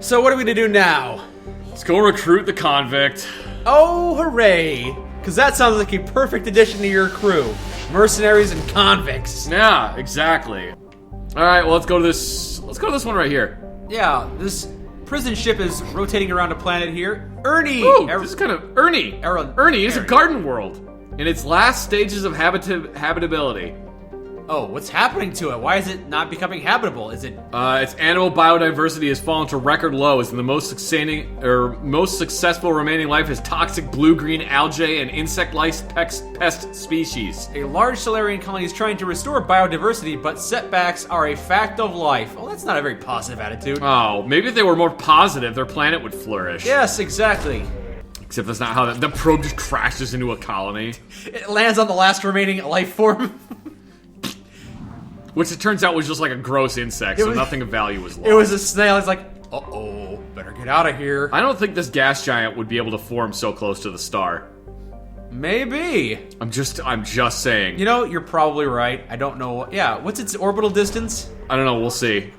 So what are we gonna do now? Let's go recruit the convict. Oh, hooray! Because that sounds like a perfect addition to your crew. Mercenaries and convicts. Yeah, exactly. Alright, well let's go to this one right here. Yeah, this prison ship is rotating around a planet here. Ernie! Ooh, this is kind of... Ernie is a Ernie. garden world. In its last stages of habitability. Oh, what's happening to it? Why is it not becoming habitable? Is it... Its animal biodiversity has fallen to record lows, and the most successful remaining life is toxic blue-green algae and insect-lice pest species. A large Solarian colony is trying to restore biodiversity, but setbacks are a fact of life. Well, that's not a very positive attitude. Oh, maybe if they were more positive, their planet would flourish. Yes, exactly. Except that's not how the probe just crashes into a colony. It lands on the last remaining life form. Which it turns out was just like a gross insect, so nothing of value was lost. It was a snail. It's like, uh-oh, better get out of here. I don't think this gas giant would be able to form so close to the star. Maybe. I'm just saying. You know, you're probably right. I don't know. Yeah, what's its orbital distance? I don't know, we'll see.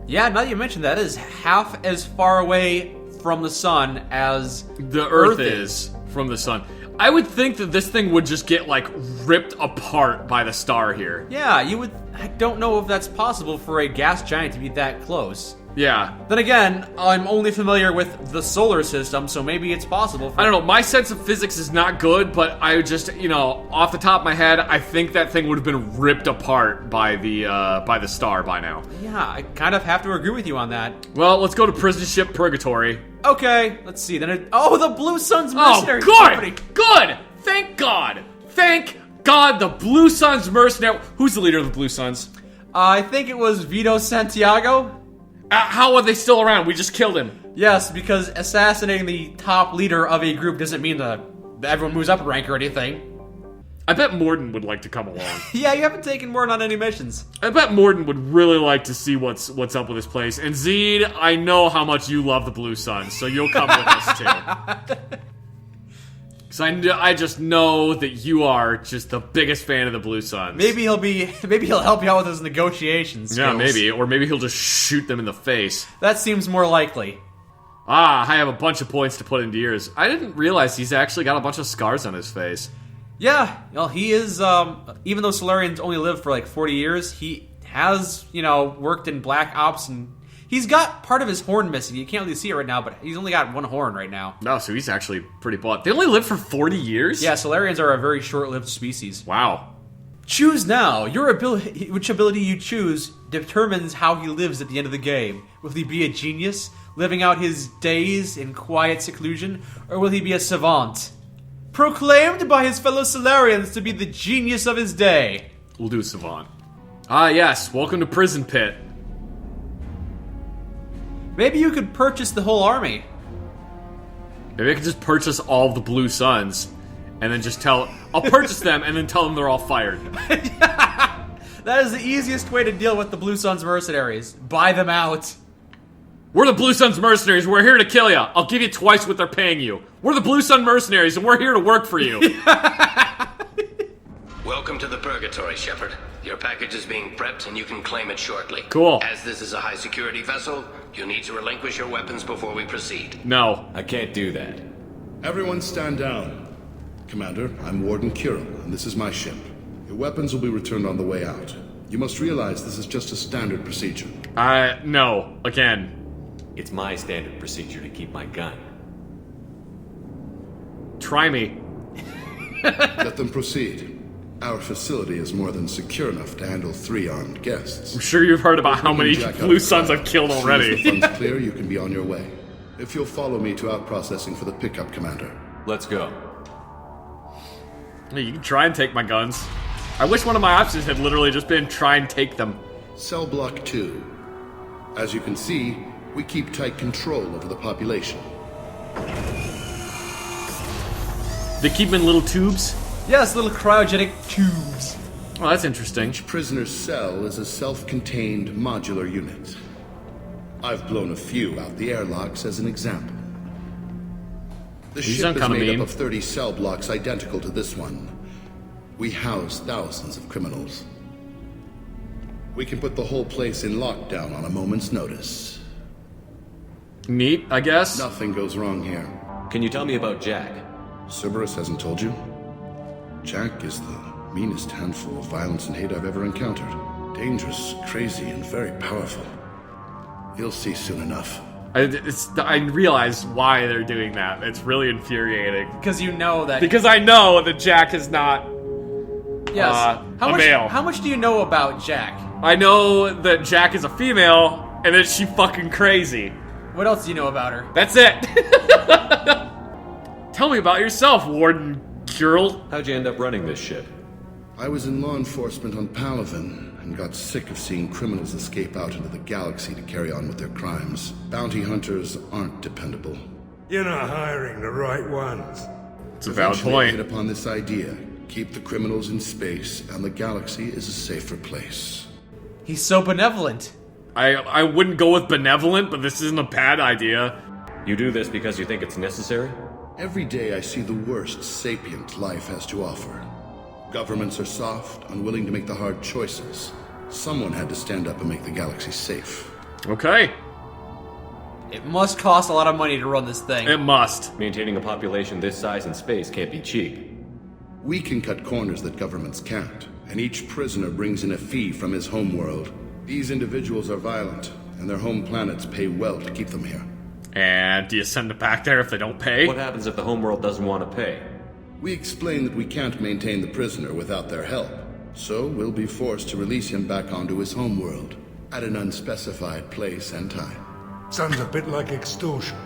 Yeah, now that you mentioned that, it is half as far away from the sun as the Earth is from the sun. I would think that this thing would just get, like, ripped apart by the star here. Yeah, you would... I don't know if that's possible for a gas giant to be that close. Yeah. Then again, I'm only familiar with the solar system, so maybe it's possible. I don't know, my sense of physics is not good, but I just, you know, off the top of my head, I think that thing would have been ripped apart by the star by now. Yeah, I kind of have to agree with you on that. Well, let's go to prison ship Purgatory. Okay, let's see. Then the Blue Sun's mercenary. Oh, good! Thank God! Thank God, the Blue Suns mercenary. Who's the leader of the Blue Suns? I think it was Vito Santiago. How are they still around? We just killed him. Yes, because assassinating the top leader of a group doesn't mean that everyone moves up a rank or anything. I bet Morden would like to come along. Yeah, you haven't taken Morden on any missions. I bet Morden would really like to see what's up with this place. And Zeed, I know how much you love the Blue Suns, so you'll come with us too. Because I just know that you are just the biggest fan of the Blue Suns. Maybe he'll help you out with his negotiations. Yeah, maybe. Or maybe he'll just shoot them in the face. That seems more likely. Ah, I have a bunch of points to put into yours. I didn't realize he's actually got a bunch of scars on his face. Yeah, well, he is, even though Solarians only live for like 40 years, he has, worked in Black Ops, and he's got part of his horn missing. You can't really see it right now, but he's only got one horn right now. No, so he's actually pretty blunt. They only live for 40 years? Yeah, Solarians are a very short-lived species. Wow. Choose now. Which ability you choose determines how he lives at the end of the game. Will he be a genius, living out his days in quiet seclusion, or will he be a savant, proclaimed by his fellow Solarians to be the genius of his day? We'll do savant. Ah, yes. Welcome to Prison Pit. Maybe you could purchase the whole army. Maybe I could just purchase all of the Blue Suns, and then just I'll purchase them, and then tell them they're all fired. That is the easiest way to deal with the Blue Suns mercenaries. Buy them out. We're the Blue Suns mercenaries, we're here to kill you. I'll give you twice what they're paying you. We're the Blue Sun mercenaries, and we're here to work for you. Welcome to the Purgatory, Shepard. Your package is being prepped, and you can claim it shortly. Cool. As this is a high-security vessel, you'll need to relinquish your weapons before we proceed. No. I can't do that. Everyone stand down. Commander, I'm Warden Carroll, and this is my ship. Your weapons will be returned on the way out. You must realize this is just a standard procedure. No. Again. It's my standard procedure to keep my gun. Try me. Let them proceed. Our facility is more than secure enough to handle 3 armed guests. I'm sure you've heard about how many Blue Suns I've killed already. As soon as the funds clear, you can be on your way. If you'll follow me to out-processing for the pickup, Commander. Let's go. Hey, you can try and take my guns. I wish one of my options had literally just been try and take them. Cell Block 2. As you can see, we keep tight control over the population. They keep them in little tubes? Yes, little cryogenic tubes. Oh, that's interesting. Each prisoner's cell is a self-contained modular unit. I've blown a few out the airlocks as an example. The ship is made up of 30 cell blocks identical to this one. We house thousands of criminals. We can put the whole place in lockdown on a moment's notice. Neat, I guess. Nothing goes wrong here. Can you tell me about Jack? Cerberus hasn't told you? Jack is the meanest handful of violence and hate I've ever encountered. Dangerous, crazy, and very powerful. You'll see soon enough. I realize why they're doing that. It's really infuriating. Because you know that... Because I know that Jack is not Yes. a male. How much do you know about Jack? I know that Jack is a female, and that she's fucking crazy. What else do you know about her? That's it. Tell me about yourself, Warden Carroll. How'd you end up running this ship? I was in law enforcement on Palaven and got sick of seeing criminals escape out into the galaxy to carry on with their crimes. Bounty hunters aren't dependable. You're not hiring the right ones. It's a valid Eventually, I point. hit upon this idea. Keep the criminals in space, and the galaxy is a safer place. He's so benevolent. I wouldn't go with benevolent, but this isn't a bad idea. You do this because you think it's necessary? Every day I see the worst sapient life has to offer. Governments are soft, unwilling to make the hard choices. Someone had to stand up and make the galaxy safe. Okay. It must cost a lot of money to run this thing. It must. Maintaining a population this size in space can't be cheap. We can cut corners that governments can't, and each prisoner brings in a fee from his homeworld. These individuals are violent, and their home planets pay well to keep them here. And do you send them back there if they don't pay? What happens if the homeworld doesn't want to pay? We explain that we can't maintain the prisoner without their help, so we'll be forced to release him back onto his homeworld at an unspecified place and time. Sounds a bit like extortion.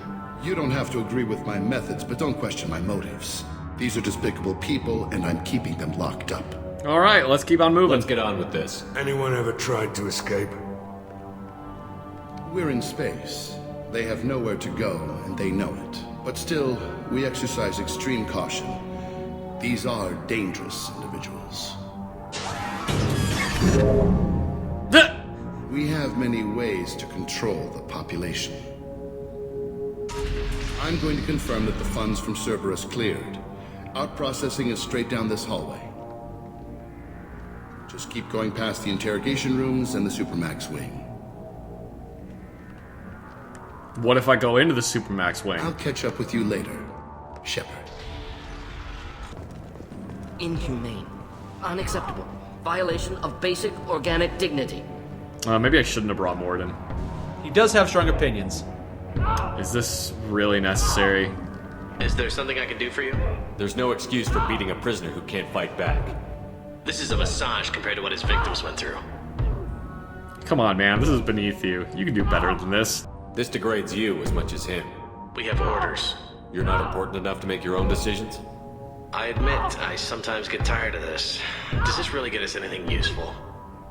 You don't have to agree with my methods, but don't question my motives. These are despicable people, and I'm keeping them locked up. Alright, let's keep on moving. Let's get on with this. Anyone ever tried to escape? We're in space. They have nowhere to go, and they know it. But still, we exercise extreme caution. These are dangerous individuals. We have many ways to control the population. I'm going to confirm that the funds from Cerberus cleared. Out-processing is straight down this hallway. Just keep going past the interrogation rooms and the Supermax wing. What if I go into the Supermax wing? I'll catch up with you later, Shepard. Inhumane. Unacceptable. Violation of basic organic dignity. Maybe I shouldn't have brought Morden. He does have strong opinions. Is this really necessary? Is there something I can do for you? There's no excuse for beating a prisoner who can't fight back. This is a massage compared to what his victims went through. Come on, man. This is beneath you. You can do better than this. This degrades you as much as him. We have orders. You're not important enough to make your own decisions? I admit, I sometimes get tired of this. Does this really get us anything useful?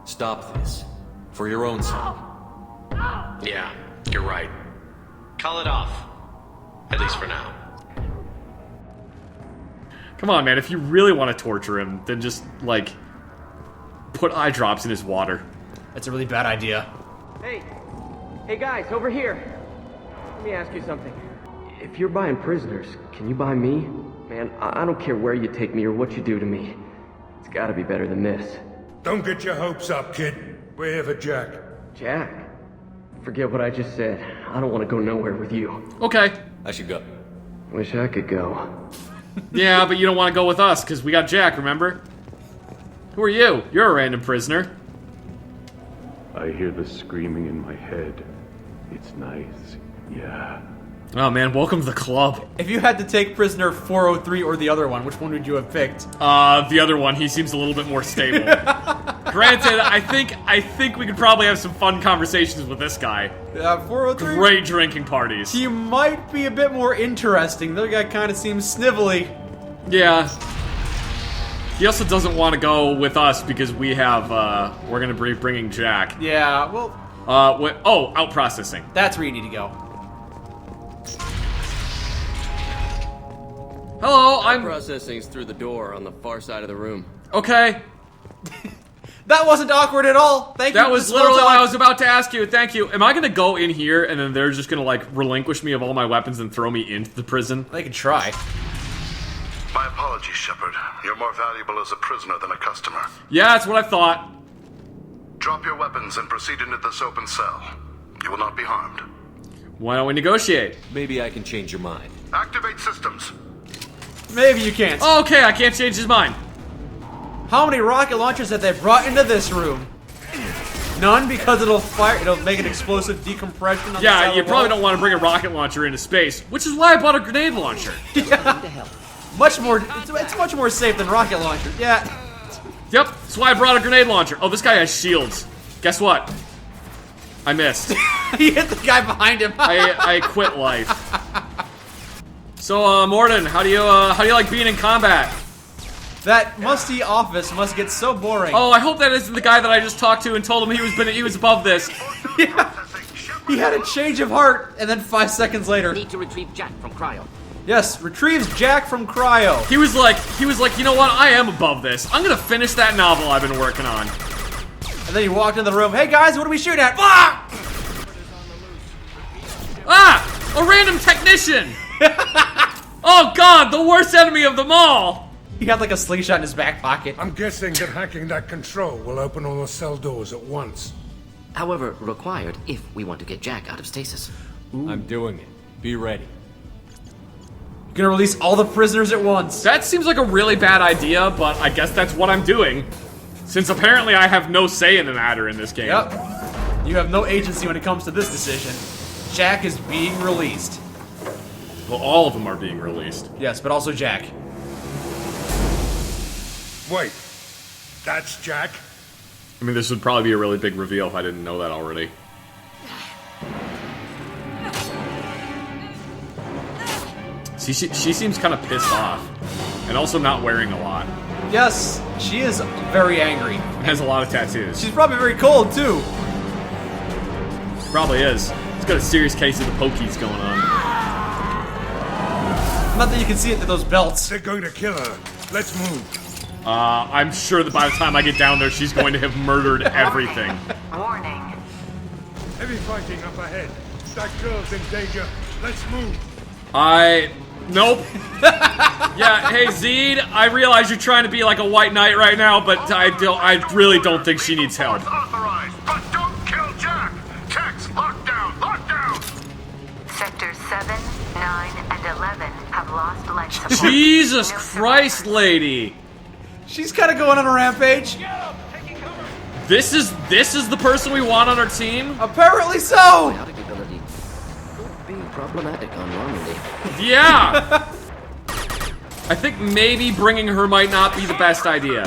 Stop this. For your own sake. Yeah, you're right. Call it off. At least for now. Come on, man. If you really want to torture him, then just, like, put eye drops in his water. That's a really bad idea. Hey guys, over here. Let me ask you something. If you're buying prisoners, can you buy me? Man, I don't care where you take me or what you do to me. It's gotta be better than this. Don't get your hopes up, kid. We're here for Jack. Jack? Forget what I just said. I don't want to go nowhere with you. Okay. I should go. Wish I could go. Yeah, but you don't want to go with us, because we got Jack, remember? Who are you? You're a random prisoner. I hear the screaming in my head. It's nice, yeah. Oh, man, welcome to the club. If you had to take prisoner 403 or the other one, which one would you have picked? The other one, he seems a little bit more stable. Granted, I think we could probably have some fun conversations with this guy. 403? Great drinking parties. He might be a bit more interesting. The other guy kind of seems snivelly. Yeah. He also doesn't want to go with us because we have, we're gonna be bringing Jack. Yeah, well... out processing. That's where you need to go. Hello, I'm... Processing's through the door on the far side of the room. Okay. That wasn't awkward at all. Thank you. That was literally what I was about to ask you. Thank you. Am I gonna go in here and then they're just gonna, like, relinquish me of all my weapons and throw me into the prison? They can try. My apologies, Shepard. You're more valuable as a prisoner than a customer. Yeah, that's what I thought. Drop your weapons and proceed into this open cell. You will not be harmed. Why don't we negotiate? Maybe I can change your mind. Activate systems. Maybe you can't. Oh, okay, I can't change his mind. How many rocket launchers have they brought into this room? None, because it'll make an explosive decompression on the side Yeah, of you the probably wall. don't want to bring a rocket launcher into space, which is why I bought a grenade launcher. Much more, it's much more safe than rocket launcher. Yeah. Yep, that's why I brought a grenade launcher. Oh, this guy has shields. Guess what? I missed. He hit the guy behind him. I quit life. So, Morden, how do you like being in combat? That musty office must get so boring. Oh, I hope that isn't the guy that I just talked to and told him he was above this. Yeah. He had a change of heart, and then 5 seconds later. Need to retrieve Jack from cryo. Yes, retrieves Jack from cryo. He was like, you know what? I am above this. I'm gonna finish that novel I've been working on. And then he walked into the room. Hey guys, what are we shooting at? Ah! Ah! A random technician! Oh god, the worst enemy of them all! He had like a slingshot in his back pocket. I'm guessing that hacking that control will open all the cell doors at once. However, required if we want to get Jack out of stasis. I'm doing it. Be ready. You're gonna release all the prisoners at once. That seems like a really bad idea, but I guess that's what I'm doing. Since apparently I have no say in the matter in this game. Yep. You have no agency when it comes to this decision. Jack is being released. Well, all of them are being released. Yes, but also Jack. Wait, that's Jack? I mean, this would probably be a really big reveal if I didn't know that already. See, she seems kind of pissed off. And also not wearing a lot. Yes, she is very angry. Has a lot of tattoos. She's probably very cold, too. Probably is. She's got a serious case of the pokies going on. Not that you can see it through those belts. They're going to kill her. Let's move. I'm sure that by the time I get down there, she's going to have murdered everything. Warning. Heavy fighting up ahead. That girl's in danger. Let's move. Nope. Yeah, hey Zed, I realize you're trying to be like a white knight right now, but I really don't think she needs help. Authorized, but don't kill Jack. Tex, lockdown, lockdown. Sectors 7, 9, and 11 have lost life support. Jesus No Christ, survivors. lady. She's kind of going on a rampage. This is the person we want on our team? Apparently so. Biotic ability could be problematic on Normandy. Yeah. I think maybe bringing her might not be the best idea.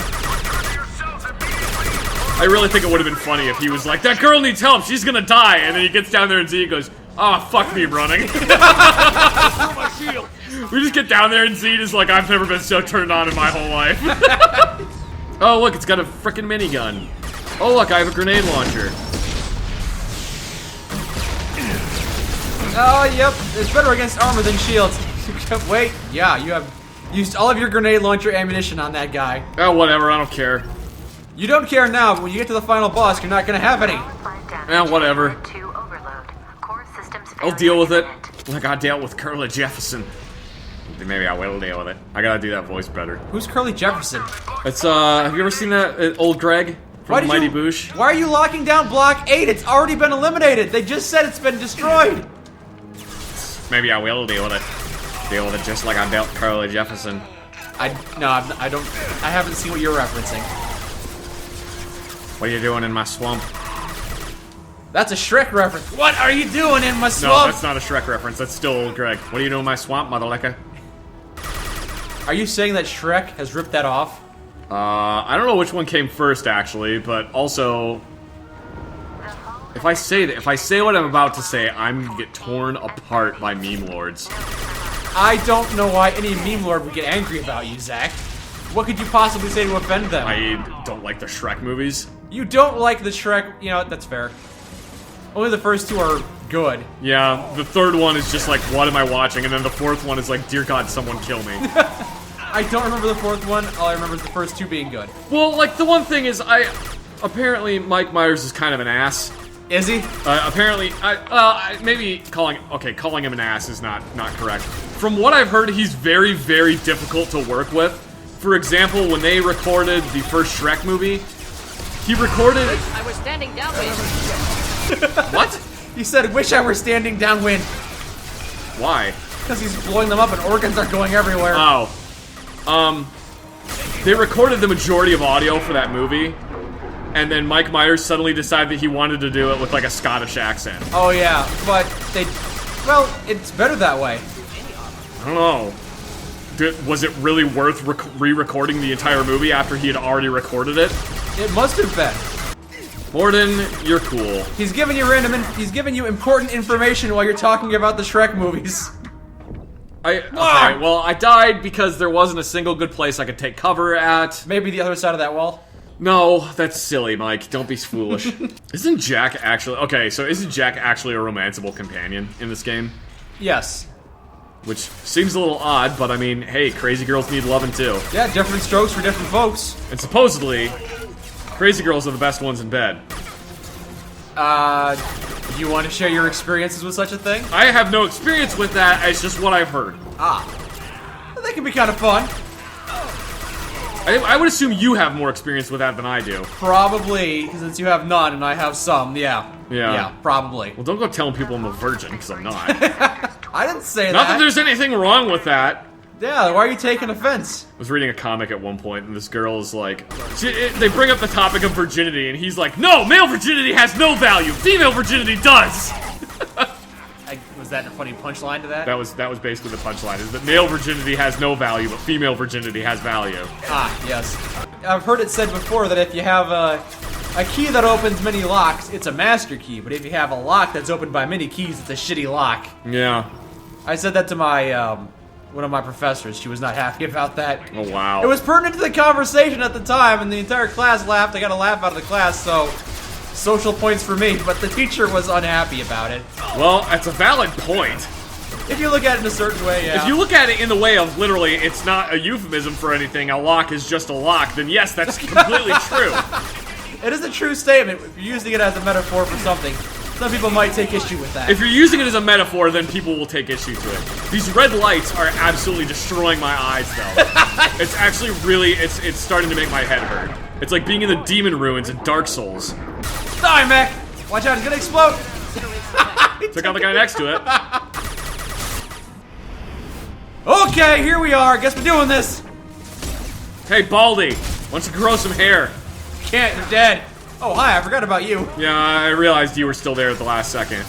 I really think it would have been funny if he was like, that girl needs help, she's gonna die, and then he gets down there and Zed goes, oh, fuck me running. We just get down there and Zed is like, I've never been so turned on in my whole life. Oh, look, it's got a frickin' minigun. Oh, look, I have a grenade launcher. Oh, yep. It's better against armor than shields. Wait, yeah, you have used all of your grenade launcher ammunition on that guy. Oh, whatever, I don't care. You don't care now, but when you get to the final boss, you're not gonna have any. Whatever. To overload. Core systems I'll deal with it. Like I dealt with Curly Jefferson. Maybe I will deal with it. I gotta do that voice better. Who's Curly Jefferson? It's, have you ever seen that old Greg from Mighty Boosh? Why are you locking down Block 8? It's already been eliminated. They just said it's been destroyed. Maybe I will deal with it. Deal with it just like I dealt with Curly Jefferson. I haven't seen what you're referencing. What are you doing in my swamp? That's a Shrek reference. What are you doing in my No, swamp? that's not a Shrek reference. That's still old Greg. What are you doing in my swamp, mother licker? Are you saying that Shrek has ripped that off? I don't know which one came first, actually, but also, if I say what I'm about to say, I'm gonna get torn apart by meme lords. I don't know why any meme lord would get angry about you, Zach. What could you possibly say to offend them? I don't like the Shrek movies. You don't like the Shrek. You know, that's fair. Only the first two are good. Yeah, the third one is just like, what am I watching? And then the fourth one is like, dear God, someone kill me. I don't remember the fourth one. All I remember is the first two being good. Well, like, the one thing is, apparently Mike Myers is kind of an ass. Is he? Apparently, maybe calling him an ass is not correct. From what I've heard, he's very, very difficult to work with. For example, when they recorded the first Shrek movie, he recorded... I was standing down with What? He said, wish I were standing downwind. Why? Because he's blowing them up and organs are going everywhere. Oh. They recorded the majority of audio for that movie, and then Mike Myers suddenly decided that he wanted to do it with like a Scottish accent. Oh yeah, but well, it's better that way. I don't know. Was it really worth re-recording the entire movie after he had already recorded it? It must have been. Warden, you're cool. He's giving you important information while you're talking about the Shrek movies. Okay, well, I died because there wasn't a single good place I could take cover at. Maybe the other side of that wall? No, that's silly, Mike. Don't be foolish. Isn't Jack actually a romanceable companion in this game? Yes. Which seems a little odd, but I mean, hey, crazy girls need loving too. Yeah, different strokes for different folks. And supposedly, crazy girls are the best ones in bed. Do you want to share your experiences with such a thing? I have no experience with that, it's just what I've heard. Well, that can be kind of fun. I would assume you have more experience with that than I do. Probably, since you have none and I have some, yeah. Yeah, probably. Well, don't go telling people I'm a virgin, because I'm not. I didn't say that. Not that there's anything wrong with that. Yeah, why are you taking offense? I was reading a comic at one point, and this girl is like... they bring up the topic of virginity, and he's like, no, male virginity has no value. Female virginity does. Was that a funny punchline to that? That was basically the punchline, is that male virginity has no value, but female virginity has value. Yes. I've heard it said before that if you have a key that opens many locks, it's a master key, but if you have a lock that's opened by many keys, it's a shitty lock. Yeah. I said that to my, one of my professors. She was not happy about that. Oh, wow. It was pertinent to the conversation at the time, and the entire class laughed. I got a laugh out of the class, so social points for me, but the teacher was unhappy about it. Well, that's a valid point. If you look at it in a certain way, yeah. If you look at it in the way of literally, it's not a euphemism for anything, a lock is just a lock, then yes, that's completely true. It is a true statement. If you're using it as a metaphor for something, some people might take issue with that. If you're using it as a metaphor, then people will take issue to it. These red lights are absolutely destroying my eyes, though. It's actually really, it's starting to make my head hurt. It's like being in the demon ruins in Dark Souls. Sorry, Mac. Watch out, it's gonna explode. Took out the guy next to it. Okay, here we are. Guess we're doing this. Hey, Baldy, why don't you grow some hair? Can't, you're dead. Oh, hi, I forgot about you. Yeah, I realized you were still there at the last second.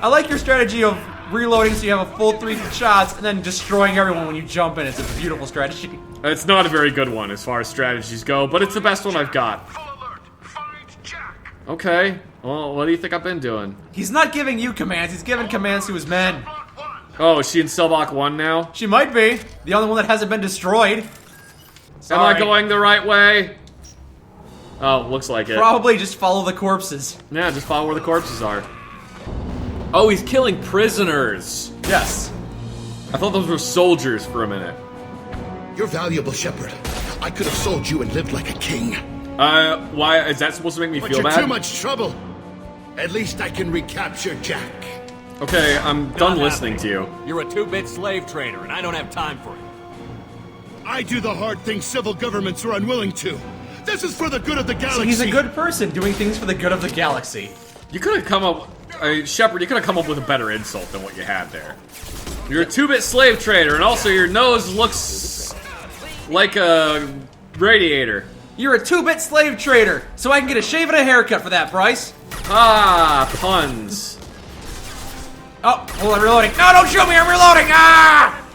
I like your strategy of reloading so you have a full 3 shots and then destroying everyone when you jump in. It's a beautiful strategy. It's not a very good one as far as strategies go, but it's the best one I've got. Okay, well, what do you think I've been doing? He's not giving you commands, he's giving commands to his men. Oh, is she in Selbach 1 now? She might be. The only one that hasn't been destroyed. Sorry. Am I going the right way? Oh, looks like it. Probably just follow the corpses. Yeah, just follow where the corpses are. Oh, he's killing prisoners. Yes. I thought those were soldiers for a minute. You're valuable, Shepard. I could have sold you and lived like a king. Why is that supposed to make me feel you're bad? Too much trouble. At least I can recapture Jack. Okay, I'm done listening to you. You're a 2-bit slave trader, and I don't have time for it. I do the hard things civil governments are unwilling to. This is for the good of the galaxy. So he's a good person doing things for the good of the galaxy. You could have come up... Shepard, you could have come up with a better insult than what you had there. You're a 2-bit slave trader, and also your nose looks like a radiator. You're a 2-bit slave trader, so I can get a shave and a haircut for that price. Ah, puns. Oh, hold on, reloading. No, don't shoot me, I'm reloading! Ah!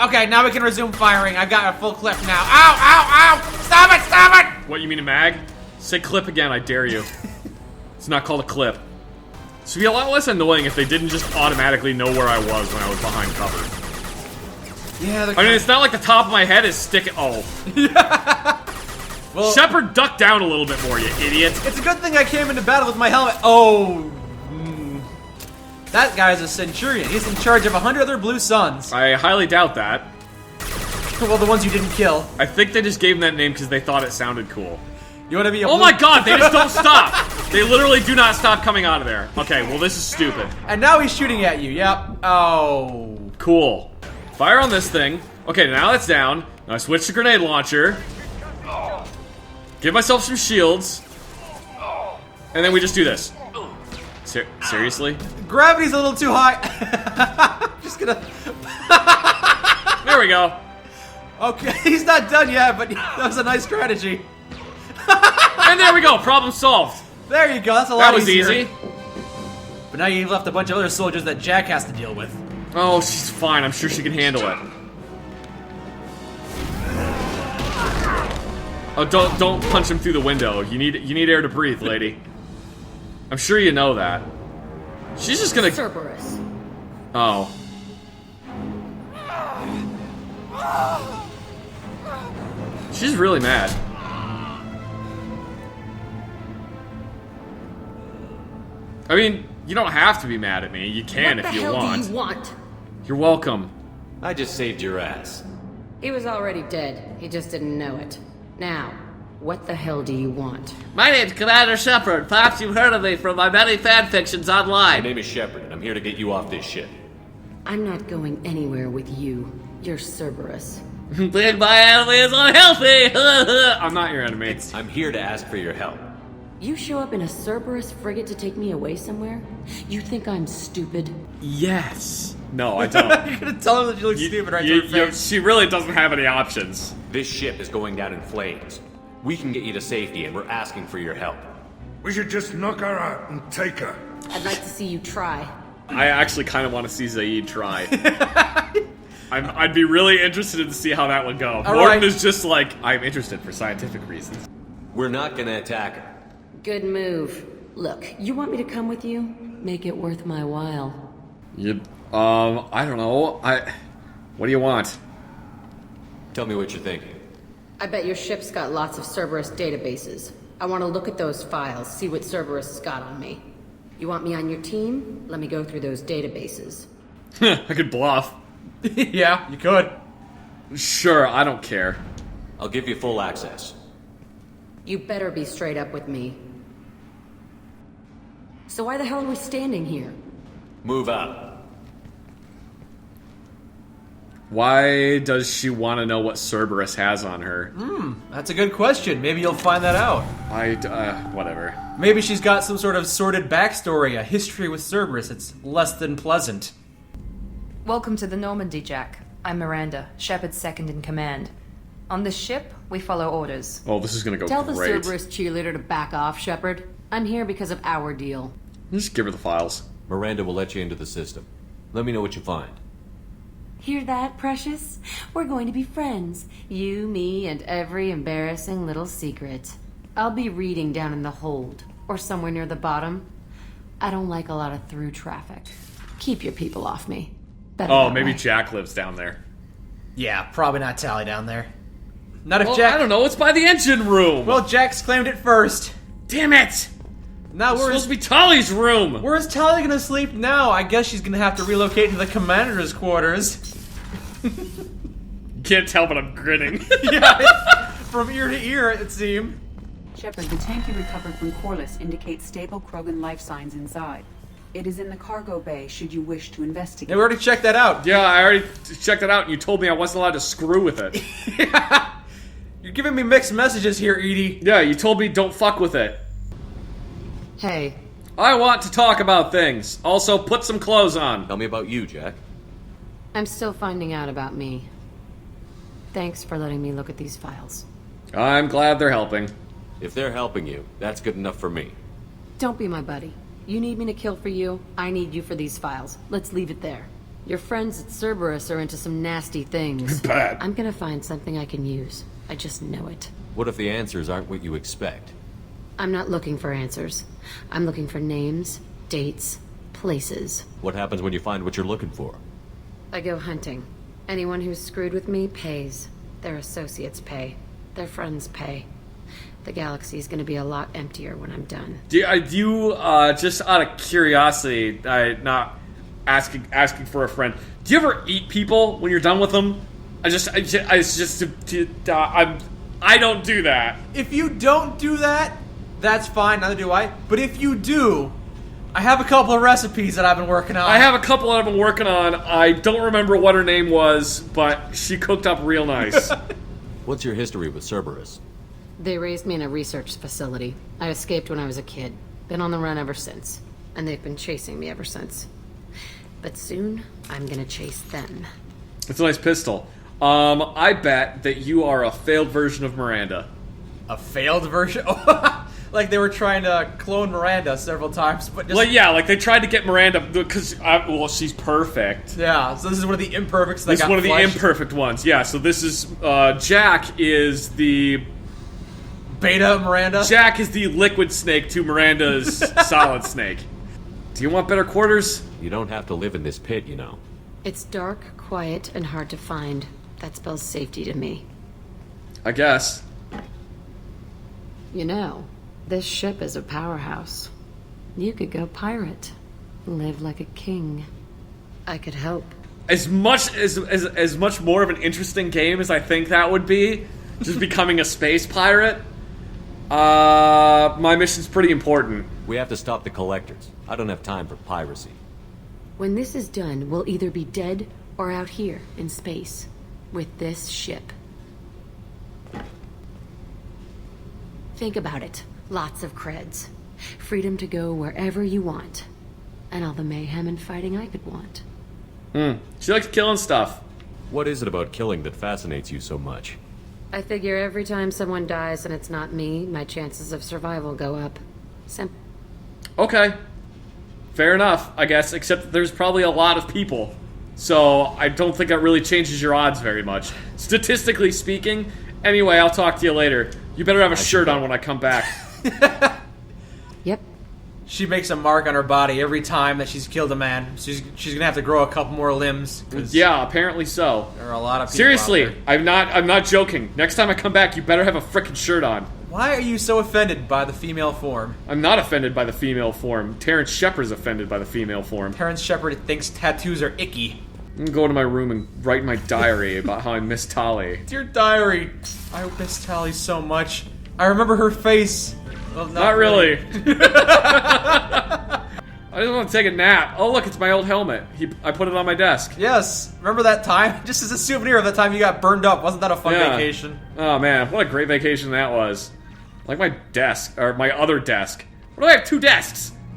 Okay, now we can resume firing. I've got a full clip now. Ow, ow, ow! Stop it, stop it! What, you mean a mag? Say clip again, I dare you. It's not called a clip. This would be a lot less annoying if they didn't just automatically know where I was when I was behind cover. Yeah, I mean, it's not like the top of my head is sticking. Oh. Well, Shepard, duck down a little bit more, you idiot. It's a good thing I came into battle with my helmet. Oh. That guy's a Centurion. He's in charge of 100 other Blue Suns. I highly doubt that. Well, the ones you didn't kill. I think they just gave him that name because they thought it sounded cool. You want to be a Oh my god, they just don't stop! They literally do not stop coming out of there. Okay, well this is stupid. And now he's shooting at you, yep. Oh. Cool. Fire on this thing. Okay, now that's down. Now I switch to grenade launcher. Give myself some shields. And then we just do this. Seriously? Gravity's a little too high. Just gonna. There we go. Okay, he's not done yet, but that was a nice strategy. And there we go. Problem solved. There you go. That's a lot That was easier. easy. But now you've left a bunch of other soldiers that Jack has to deal with. Oh, she's fine. I'm sure she can handle it. Oh, don't punch him through the window. You need air to breathe, lady. I'm sure you know that. She's just gonna. Cerberus. Oh. She's really mad. I mean, you don't have to be mad at me. You can if you want. What the hell do you want? You're welcome. I just saved your ass. He was already dead. He just didn't know it. Now, what the hell do you want? My name's Commander Shepard. Perhaps you've heard of me from my many fanfictions My online. name is Shepard, and I'm here to get you off this ship. I'm not going anywhere with you. You're Cerberus. Being my enemy is unhealthy! I'm not your enemy. I'm here to ask for your help. You show up in a Cerberus frigate to take me away somewhere? You think I'm stupid? Yes. No, I don't. You're gonna tell him that you look stupid right to her face. She really doesn't have any options. This ship is going down in flames. We can get you to safety, and we're asking for your help. We should just knock her out and take her. I'd like to see you try. I actually kind of want to see Zaid try. I'd be really interested to see how that would go. Warden is just like, I'm interested for scientific reasons. We're not gonna attack her. Good move. Look, you want me to come with you? Make it worth my while. I don't know. What do you want? Tell me what you're thinking. I bet your ship's got lots of Cerberus databases. I want to look at those files, see what Cerberus has got on me. You want me on your team? Let me go through those databases. I could bluff. Yeah, you could. Sure, I don't care. I'll give you full access. You better be straight up with me. So why the hell are we standing here? Move out. Why does she want to know what Cerberus has on her? That's a good question. Maybe you'll find that out. Whatever. Maybe she's got some sort of sordid backstory, a history with Cerberus. It's less than pleasant. Welcome to the Normandy, Jack. I'm Miranda, Shepard's second in command. On this ship, we follow orders. Oh, this is gonna go Tell great. the Cerberus cheerleader to back off, Shepard. I'm here because of our deal. Just give her the files. Miranda will let you into the system. Let me know what you find. Hear that, Precious? We're going to be friends. You, me, and every embarrassing little secret. I'll be reading down in the hold, or somewhere near the bottom. I don't like a lot of through traffic. Keep your people off me. Better Oh, that maybe way. Jack lives down there. Yeah, probably not Tally down there. Not if Well, Jack. I don't know. It's by the engine room. Well, Jack's claimed it first. Damn it! Now It's supposed to be Tali's room. Where's Tally gonna sleep now? I guess she's gonna have to relocate to the commander's quarters. You can't tell, but I'm grinning. Yeah, from ear to ear, it seemed. Shepard, the tank you recovered from Corliss indicates stable Krogan life signs inside. It is in the cargo bay should you wish to investigate. Yeah, we already checked that out. Yeah, I already checked it out, and you told me I wasn't allowed to screw with it. You're giving me mixed messages here, Edie. Yeah, you told me don't fuck with it. Hey. I want to talk about things. Also, put some clothes on. Tell me about you, Jack. I'm still finding out about me. Thanks for letting me look at these files. I'm glad they're helping. If they're helping you, that's good enough for me. Don't be my buddy. You need me to kill for you, I need you for these files. Let's leave it there. Your friends at Cerberus are into some nasty things. Bad. I'm gonna find something I can use. I just know it. What if the answers aren't what you expect? I'm not looking for answers. I'm looking for names, dates, places. What happens when you find what you're looking for? I go hunting. Anyone who's screwed with me pays. Their associates pay. Their friends pay. The galaxy's gonna be a lot emptier when I'm done. Do you just out of curiosity, not asking for a friend, do you ever eat people when you're done with them? I don't do that. If you don't do that, that's fine, neither do I. But if you do, I have a couple of recipes that I've been working on. I have a couple that I've been working on. I don't remember what her name was, but she cooked up real nice. What's your history with Cerberus? They raised me in a research facility. I escaped when I was a kid. Been on the run ever since. And they've been chasing me ever since. But soon, I'm gonna chase them. It's a nice pistol. I bet that you are a failed version of Miranda. A failed version? Like they were trying to clone Miranda several times, but just... like they tried to get Miranda because, she's perfect. Yeah, so this is one of the imperfects that This is got one of the flushed. imperfect ones. Yeah, so this is, Jack is the... Beta Miranda? Jack is the liquid snake to Miranda's solid snake. Do you want better quarters? You don't have to live in this pit, you know. It's dark, quiet, and hard to find. That spells safety to me. I guess. You know, this ship is a powerhouse. You could go pirate. Live like a king. I could help. As much more of an interesting game as I think that would be, just becoming a space pirate, my mission's pretty important. We have to stop the collectors. I don't have time for piracy. When this is done, we'll either be dead or out here in space with this ship. Think about it. Lots of creds. Freedom to go wherever you want. And all the mayhem and fighting I could want. She likes killing stuff. What is it about killing that fascinates you so much? I figure every time someone dies and it's not me, my chances of survival go up. Okay. Fair enough, I guess, except that there's probably a lot of people. So I don't think that really changes your odds very much. Statistically speaking. Anyway, I'll talk to you later. You better have a shirt on when I come back. Yep. She makes a mark on her body every time that she's killed a man. She's gonna have to grow a couple more limbs. Yeah, apparently so. There are a lot of people Seriously, out there. I'm not joking. Next time I come back, you better have a frickin' shirt on. Why are you so offended by the female form? I'm not offended by the female form. Terrence Shepard's offended by the female form. Terrence Shepard thinks tattoos are icky. I'm gonna go to my room and write in my diary about how I miss Tali. Dear diary, I miss Tali so much. I remember her face. Well, not really. I just want to take a nap. Oh, look, it's my old helmet. I put it on my desk. Yes. Remember that time? Just as a souvenir of the time you got burned up. Wasn't that a fun vacation? Oh, man. What a great vacation that was. Like my desk. Or my other desk. What do I have two desks?